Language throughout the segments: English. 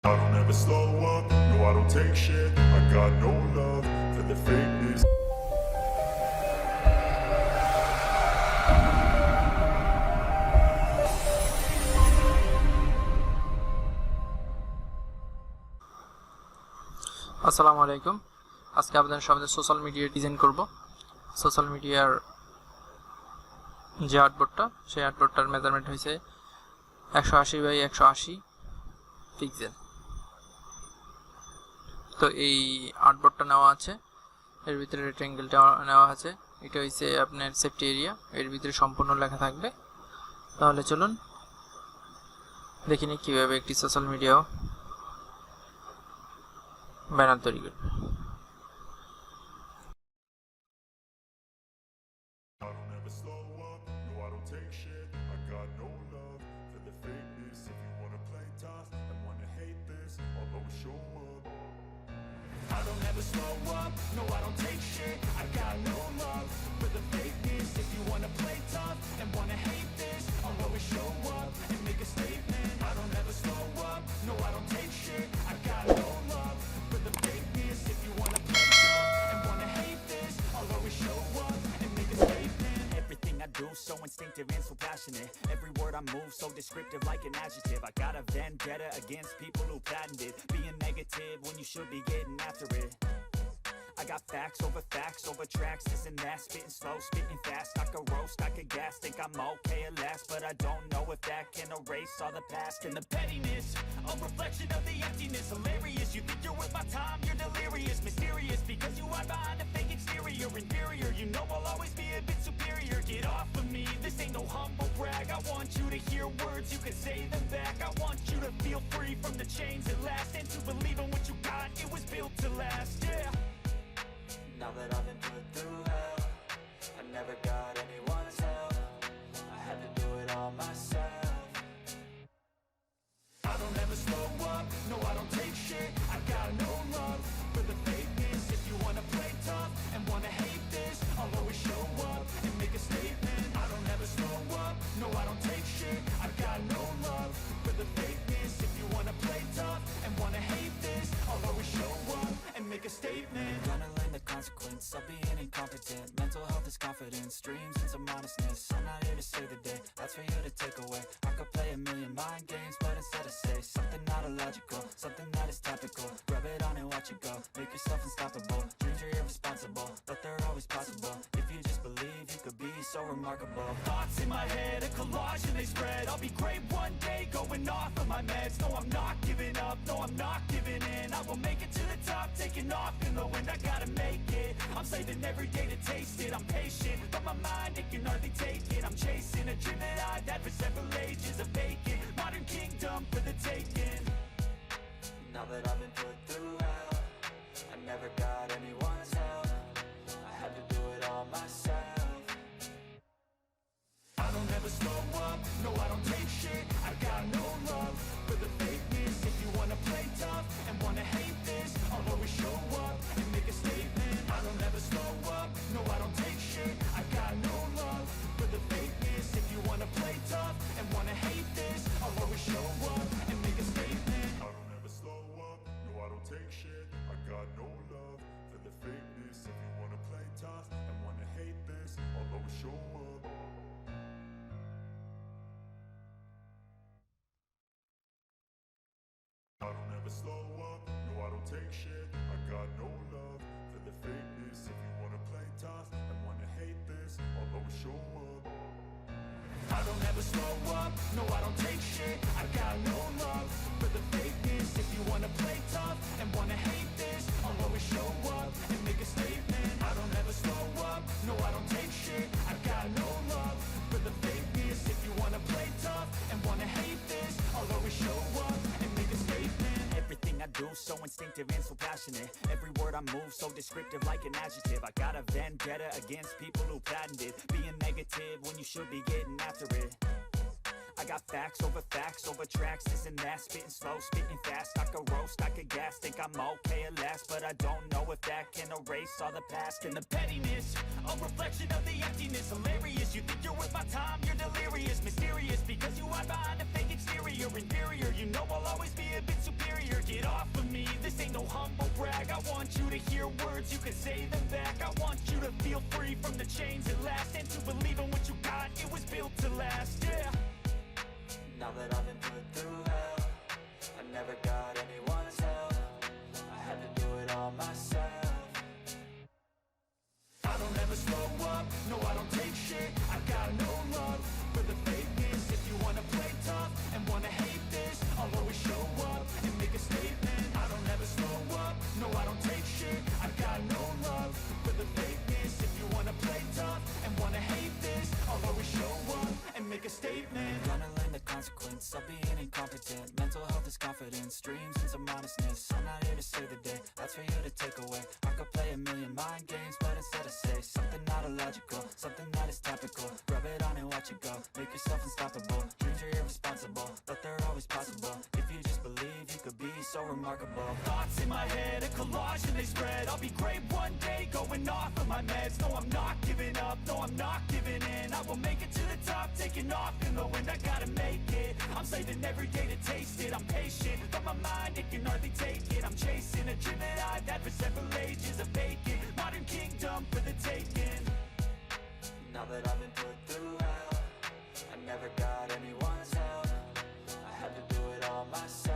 I don't ever slow up, no I don't take shit. I got no love for the fakeness. আসসালামু আলাইকুম। আজকে আপনাদের সামনে social media design করব। Social মিডিয়ার যে আর্টবোর্ডটা, সেই আর্টবোর্ডটার মেজারমেন্ট হয়েছে 180 বাই 180 পিক্সেল। তো এই আর্টবোর্ডটা নেওয়া আছে, এর ভিতরে রেক্ট্যাঙ্গেলটা নেওয়া আছে। এটা হচ্ছে আপনার সেফটি এরিয়া, এর ভিতরে সম্পূর্ণ লেখা থাকবে। তাহলে চলুন দেখি নি কীভাবে একটি সোশ্যাল মিডিয়া ব্যানার তৈরি করবে। I don't ever slow up, no I don't take shit. I got no love for the fakeness. If you wanna play tough and wanna hate this, I'll always show up. I don't ever slow up, no I don't take shit. I got no love for the fakeness. If you wanna play tough and wanna hate this, I'll always show up and make a statement. I don't ever slow up, no I don't take shit. I got no love for the fakeness. If you wanna play tough and wanna hate this, I'll always show up and make a statement. Everything I do so instinctive and so passionate. Every word I move so descriptive like an adjective. I got a vendetta against people who patented being negative when you should be getting after it. I got facts over tracks, this and that, spitting slow, spitting fast. I could roast, I could gas, think I'm okay at last, but I don't know if that can erase all the past. And the pettiness, a reflection of the emptiness. Hilarious, you think you're worth my time, you're delirious. Mysterious, because you hide behind a fake exterior. Inferior, you know I'll always be a bit superior. Get off of me, this ain't no humble brag. I want you to hear words, you can say them back. I want you to feel free from the chains at last, and to believe in what you got, it was built to last, yeah. Now that I've been put through hell, I never got anyone's help. I had to do it all myself. I don't ever slow up, no I don't take shit. I got no love for the fakeness. If you wanna play tough and wanna hate this, I'll always show up and make a statement. I don't ever slow up, no I don't take shit. I got no love for the fakeness. If you wanna play tough and wanna hate this, I'll always show up and make a statement. Gonna learn the consequence of being incompetent. Mental health is confidence, dreams and some honestness. I'm not here to save the day, that's for you to take away. I could play a million mind games, but instead I say something not illogical, something that is topical. Rub it on and watch it go, make yourself unstoppable. Dreams are irresponsible, but they're always possible. If you just believe, you could be so remarkable. Thoughts in my head, a collage and they spread. I'll be great one day, going off of my meds. No, I'm not giving up, no, I'm not giving in. I will make it to the top, taking off in the wind. I gotta make it, I'm saving every day to taste it. I'm patient, but my mind, it can hardly take it. I'm chasing a dream that I've had for several ages. A vacant, modern kingdom for the taking. Now that I've been put through hell, I never got anyone's help. I had to do it all myself. I don't ever slow up, no I don't take shit. I got no love for the fakeness. If you wanna play tough and wanna hate this, I'll always show up and make a statement. I don't ever slow up, no I don't take shit. I got no love for the fakeness. If you wanna play tough and wanna hate this, I'll always show up and make a statement. I don't ever slow up, no I don't take shit. I got no love for the fakeness. If you wanna play tough and wanna hate this, I'll always show up. I don't ever slow up, no I don't take shit. I got no love for the fakeness. If you wanna play tough and wanna hate this, I'll always show up. I don't ever slow up, no I don't take shit. I got no love for the fakeness. If you wanna play tough and wanna hate this, I'll always show up and make a statement. I don't ever slow up, no I don't take shit. I got no love for the fakeness. If you wanna play tough and wanna hate this, I'll always show up and make a statement. Everything I do so instinctive and so passionate. Every word I move so descriptive like an adjective. I got a vendetta against people who patented being negative when you should be getting after it. I got facts over tracks, this and that, spitting slow, spitting fast. I could roast, I could gas, think I'm okay at last, but I don't know if that can erase all the past. And the pettiness, a reflection of the emptiness. Hilarious, you think you're worth my time, you're delirious. Mysterious, because you hide behind a fake exterior. Inferior, you know I'll always be a bit superior. This ain't no humble brag. I want you to hear words, you can say them back. I want you to feel free from the chains at last, and to believe in what you got, it was built to last, yeah. Now that I've been put through hell, I never got anyone's help. I had to do it all myself. I don't ever slow up, no I don't take shit. I got no love for the fakeness. If you wanna play tough and wanna hate this, I'll always show up and make a statement. I don't ever slow up, no I don't take shit. I got no love for the fakeness. If you wanna play tough and wanna hate this, I'll always show up and make a statement. Gonna learn the consequence of being incompetent. Mental health is confidence, dreams and some honestness. I'm not here to save the day, that's for you to take away. I could play a million mind games, but instead I say something not illogical, something that is topical. Rub it on and watch it go, make yourself unstoppable. Dreams are irresponsible, but they're always possible. If you just believe, you could be so remarkable. Thoughts in my head, a collage and they spread. I'll be great one day, going off of my meds. No, I'm not giving up, no, I'm not giving in. I will make it to the top, taking off in the wind. I gotta make it, I'm saving every day to taste it. I'm patient, but my mind, it can hardly take it. I'm chasing a dream that I've had for several ages. A vacant, modern kingdom for the taking. Now that I've been put through hell, I never got anyone's help. I had to do it all myself.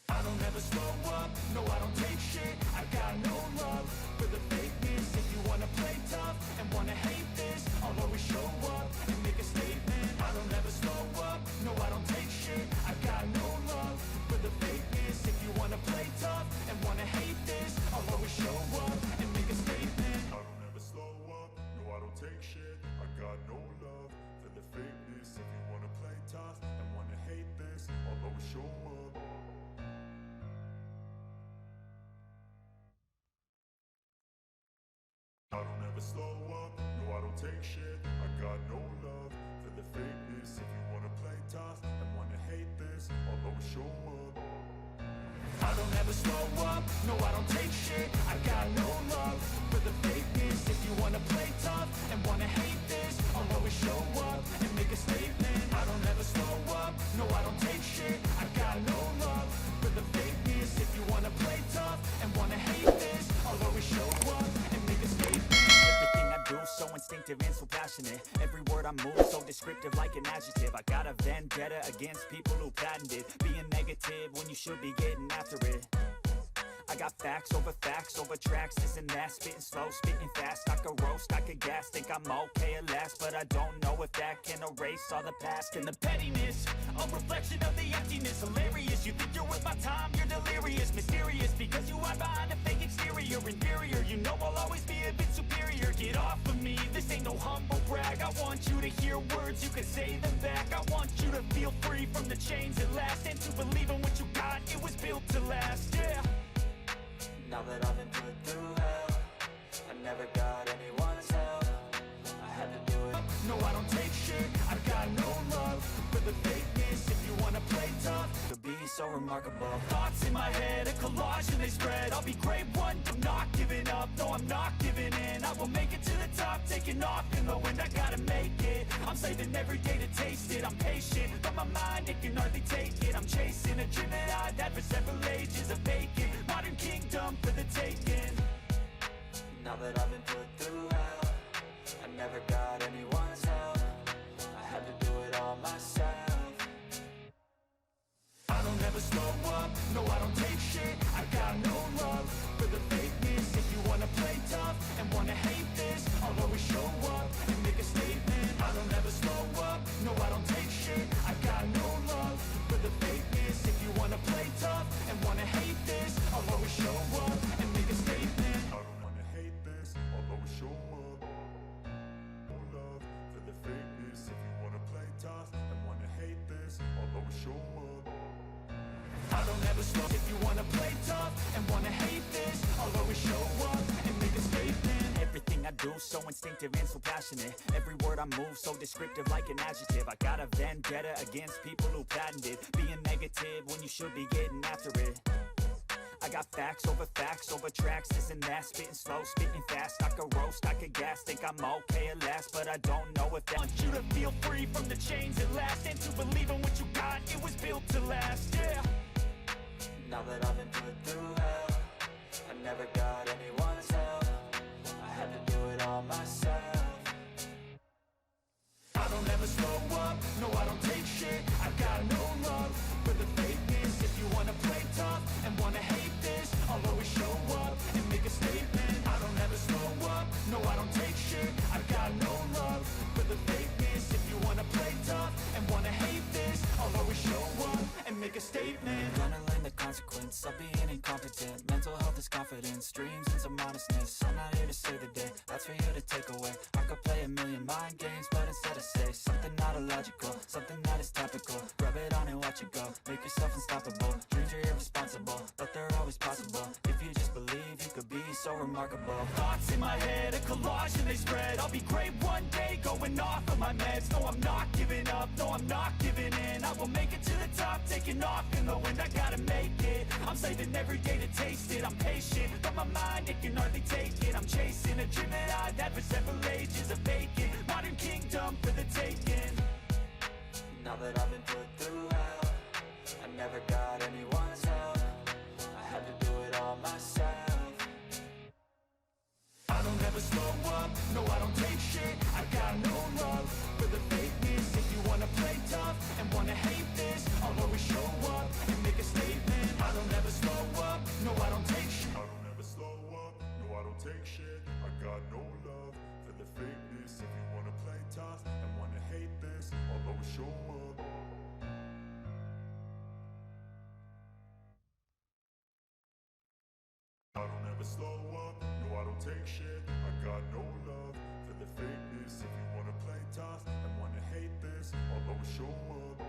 I don't ever slow up, no I don't take shit. I got no love for the fakeness. If you wanna play tough and wanna hate this, I'll always show up and make a statement. I don't ever slow up, no I don't take shit. I got no love for the fakeness. If you wanna play tough and wanna hate this, I'll always show up and make a statement. I don't ever slow up, no I don't take shit. I got no love for the fakeness. If you wanna play tough and wanna hate this, I'll always show up. I don't ever slow up, no I don't take shit. I got no love for the fakeness. If you wanna play tough and wanna hate this, I'll always show up. I don't ever slow up, no I don't take shit. I got no love for the fakeness. If you wanna play tough and wanna hate this, I'll always show up and make a statement. I don't ever slow up, no I don't take shit. I got no love for the fakeness. If you wanna play tough and wanna hate this, I'll always show up and make a statement. Everything I do so instinctive and so passionate. Every word I move so descriptive like an adjective. I got a vendetta against people who patented being negative when you should be getting after it. I got facts over tracks, this and that. Spitting slow, spitting fast. I could roast, I could gas. Think I'm okay at last, but I don't know if that can erase all the past. And the pettiness, a reflection of the emptiness. Hilarious, you think you're worth my time, you're delirious. Mysterious, because you hide behind a fake exterior. Inferior, you know I'll always be a bit superior. Get off of me, this ain't no humble brag. I want you to hear words, you can say them back. I want you to feel free from the chains at last, and to believe in what you got, it was built to last, yeah. Now that I've been put through hell, I never got anyone's help. I had to do it. No, I don't take shit. I got no love for the fakeness. If you wanna play tough, To be so remarkable. thoughts in my head, a collage and they spread. I'll be great one, I'm not giving up. No, I'm not giving in. I will make it to the top, taking off in the wind. I gotta make it. I'm saving every day to taste it. I'm patient, but my mind, it can hardly take it. I'm chasing a dream that I've had for several ages. A vacant, modern kingdom for the taking. Now that I've been put through hell, I never got anyone's help. I had to do it all myself. I don't ever slow up, no I don't take shit. I got no love for the fakeness. If you wanna play tough and wanna hate this, I'll always show up and make a statement. I don't ever slow up, no I don't take shit. I got no love for the fakeness. If you wanna play tough and wanna hate this, I'll always show up and make a statement. I don't wanna hate this, I'll always show up. No love for the fakeness. If you wanna play tough and wanna hate this, I'll always show up. I don't ever slow. If you wanna play tough and wanna hate this, I'll always show up and make a statement. Everything I do so instinctive and so passionate. Every word I move so descriptive like an adjective. I got a vendetta against people who patented being negative when you should be getting after it. I got facts over tracks, this and that. Spitting slow, spitting fast. I could roast, I could gas. Think I'm okay at last, but I don't know if that. I want you to feel free from the chains at last, and to believe in what you got, it was built to last, yeah. a statement. Gonna learn the consequence of being incompetent. Mental health is confidence, dreams and some honestness. I'm not here to save the day, that's for you to take away. I could play a million mind games, but instead I say something not illogical, something that is topical. Rub it on and watch it go, make yourself unstoppable. Dreams are irresponsible, but they're always possible. If you just believe, you could be so remarkable. Thoughts in my head, a collage and they spread. I'll be great one day, going off of my meds. No, I'm not giving up, no, I'm not giving in. I will make it to the top, taking off in the wind. I gotta make it, I'm saving every day to taste it. I'm patient, but my mind, it can hardly take it. I'm chasing a dream that I've had for several ages. A vacant, modern kingdom for the taking. Now that I've been put through hell, I never got anyone's help. I had to do it all myself. I don't ever slow up, no I don't take shit. I got no love for the fakeness. If you wanna play tough and wanna hate this, I'll always show up and make a statement. I don't ever slow up, no I don't take shit. I don't ever slow up, no I don't take shit. I got no love for the fakeness. If you wanna play tough and wanna hate this, I'll always show up. I don't ever slow up, no I don't take shit. I got no love for the fakeness. If you wanna play tough and wanna hate this, I'll always show up.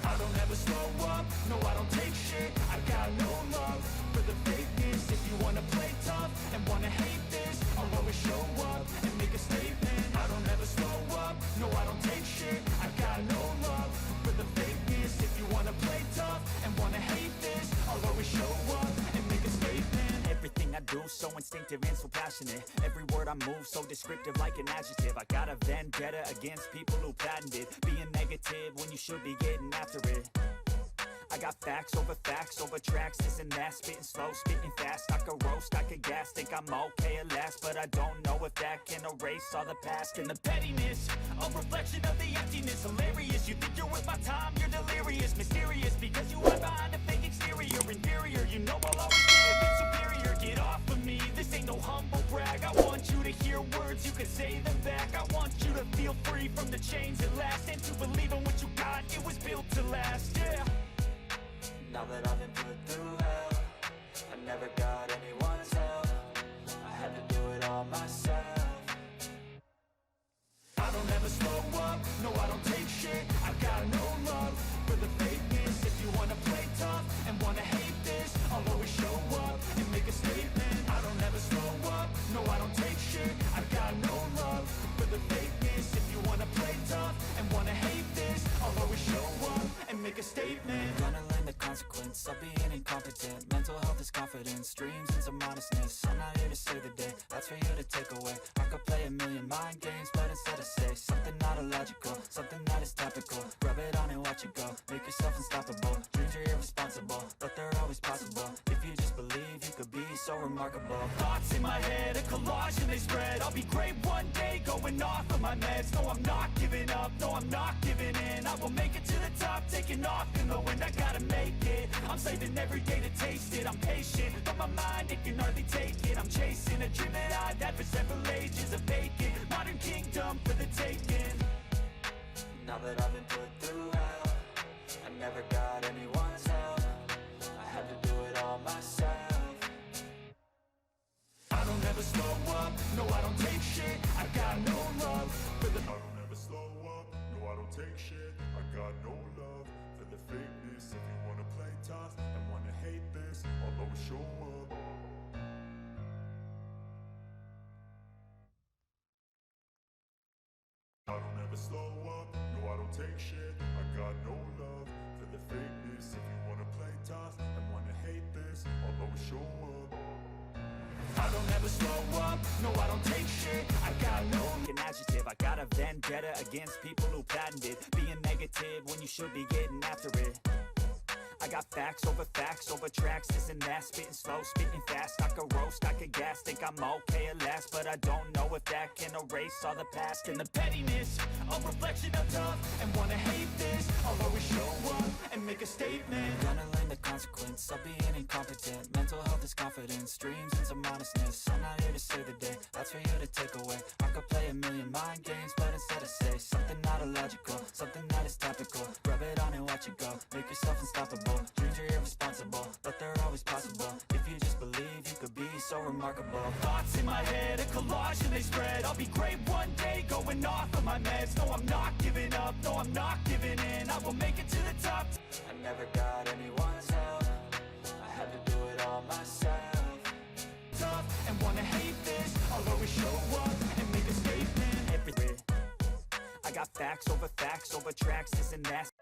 I don't ever slow up, no I don't take shit. I got no love for the fakeness. If you wanna play tough and wanna hate this, I'll always show up and make a statement. I don't ever slow up, no I don't take shit. I got no love for the fakeness. If you wanna play tough and wanna hate this, I'll always show up and make a statement. Everything I do so instinctive and so passionate. Every word I move so descriptive like an adjective. I got a vendetta against people who patented being negative when you should be getting after it. I got facts over tracks, this and that. Spitting slow, spitting fast. I could roast, I could gas. Think I'm okay at last, but I don't know if that can erase all the past. And the pettiness, a reflection of the emptiness. Hilarious, you think you're worth my time, you're delirious. Mysterious, because you hide behind a fake exterior. Inferior, you know I'll always be a bit superior. Get off of me, this ain't no humble brag. I want you to hear words, you can say them back. I want you to feel free from the chains at last, and to believe in what you got, it was built to last, yeah. Now that I've been put through hell, I never got anyone's help. I had to do it all myself. I don't ever slow up, no I don't take shit. I got no love for the fakeness. If you wanna play tough and wanna hate this, I'll always show up and make a statement. I don't ever slow up, no I don't take shit. I got no love for the fakeness. If you wanna play tough and wanna hate this, I'll always show up and make a statement. Gonna learn the consequence of being incompetent. Mental health is confidence, dreams and some honestness. I'm not here to save the day, that's for you to take away. I could play a million mind games, but instead I say something not illogical, something that is topical. Rub it on and watch it go, make yourself unstoppable. Dreams are irresponsible, but they're always possible. If you just believe, you could be so remarkable. Thoughts in my head, a collage and they spread. I'll be great one day, going off of my meds. No, I'm not giving up, no, I'm not giving in. I will make it to the top, taking off in the wind. I gotta make it, I'm saving every day to taste it. I'm patient, but my mind, it can hardly take it. I'm chasing a dream that I've had for several ages. A vacant, modern kingdom for the taking. Now that I've been put through hell, I never got anyone's help. I had to do it all myself. I don't ever slow up, no I don't take shit. I got no love for the I don't ever slow up, no I don't take shit. I got no love for the fakeness. If you wanna play tough and wanna hate this, I'll always show up. I don't ever slow up, no I don't take shit. I got no love for the fakeness. If you wanna play tough and wanna hate this, I'll always show up. I don't ever slow up, no I don't take shit. I got no An adjective, I got a vendetta against people who patented being negative when you should be getting after it. I got facts over tracks, this and that. Spitting slow, spitting fast. I could roast, I could gas. Think I'm okay at last, but I don't know if that can erase all the past. and the pettiness, a reflection of tough and wanna hate this. I'll always show up and make a statement. Gonna learn the consequence of being incompetent. Mental health is confidence, dreams and some honestness. I'm not here to save the day, that's for you to take away. I could play a million mind games, but instead I say something not illogical, something that is topical. Rub it on and watch it go, make yourself unstoppable. Dreams are irresponsible, but they're always possible. If you just believe, you could be so remarkable. Thoughts in my head, a collage and they spread. I'll be great one day, going off of my meds. No, I'm not giving up, no, I'm not giving in. I will make it to the top. I never got anyone's help, I had to do it all myself. Tough and wanna hate this, I'll always show up and make a statement. Everywhere I got facts over tracks, this and that.